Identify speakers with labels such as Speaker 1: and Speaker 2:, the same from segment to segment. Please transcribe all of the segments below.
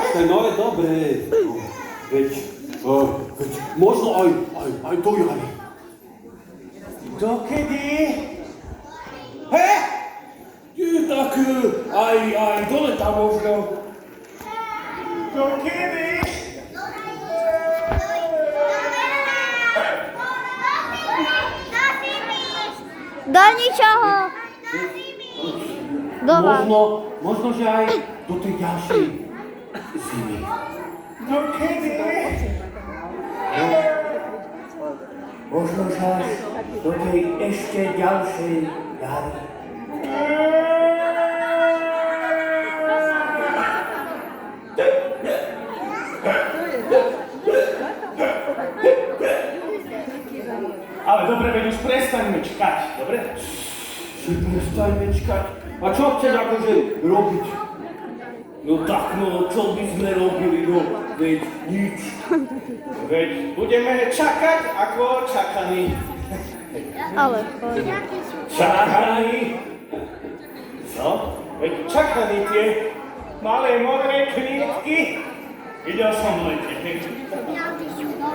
Speaker 1: počkaj, no je dobré. No, veď možno aj to Jani.
Speaker 2: Dokedy? He?
Speaker 1: Tak aj do leta možno.
Speaker 2: Dokedy?
Speaker 3: Do ničoho. Do vás.
Speaker 1: Možno, že aj do tej ďalšej zimy.
Speaker 2: Dokedy?
Speaker 1: Možno, že až do tej ešte ďalšej jary.
Speaker 2: Ale dobre, veď už prestaňme čakať, dobre?
Speaker 1: Si prestaňme čakať. A čo chceš akože robiť? No tak, no, čo by sme robili, no, veď nič.
Speaker 2: Veď budeme čakať ako čakaní.
Speaker 3: Ale poď.
Speaker 2: Čakaní? Co? Veď čakaní tie malé modré kvítky. Videl som v lete.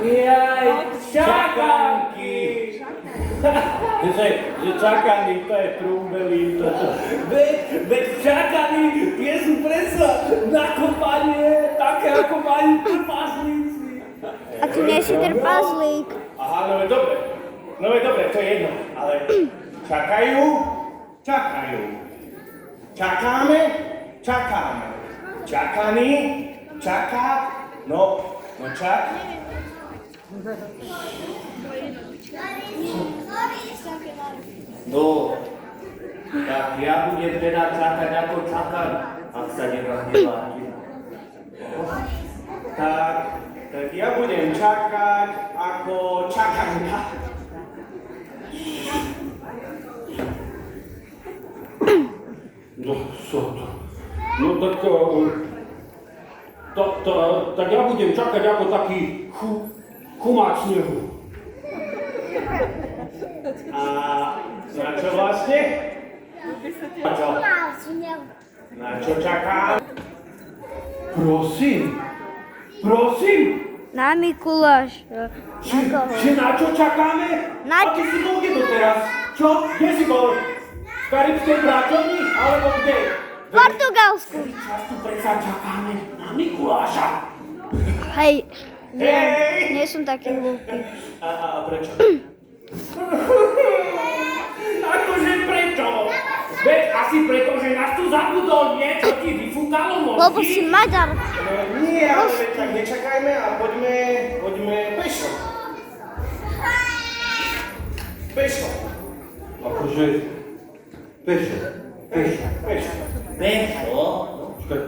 Speaker 1: Jaj, čakánky! Že čakaní, to je trúbelín, veď čakaní, tie sú predsa na kopanie, také ako majú trpaslíci.
Speaker 3: A ty nie si trpazlík.
Speaker 2: Aha, no je dobre. No je dobre, to je jedno. Ale čakajú, čakajú. Čakáme, čakáme. Čakaní, čaká, no čak.
Speaker 1: No, tak ja budem teda čakať ako čakám, ak sa nehnevá.
Speaker 2: Tak ja budem čakať ako čakanka.
Speaker 1: No, čo to? No tak ja budem čakať ako taký chumák snehu.
Speaker 2: A na čo vlastne? Na čo? Na čo čakám?
Speaker 1: Prosím,
Speaker 3: Na Mikuláš. Na koho?
Speaker 1: že na čo čakáme? A ty si bol kde doteraz? Čo? Kde si bol? V Karibskej brátovni? Alebo kde?
Speaker 3: V Portugalsku.
Speaker 1: Často predsa čakáme na Mikuláša.
Speaker 3: Hej.
Speaker 2: Hej!
Speaker 3: Nie som taký hlúpy.
Speaker 2: A prečo?
Speaker 1: Akože prečo? Veď asi preto, že nás tu zabudol niečo ti vyfúkalo mozgy.
Speaker 3: Lebo si Maďar.
Speaker 2: No nie, ale veď tak nečakajme a poďme pešo. Pešo.
Speaker 1: Akože pešo.
Speaker 2: Pešo.
Speaker 1: Pešo? Počkaj.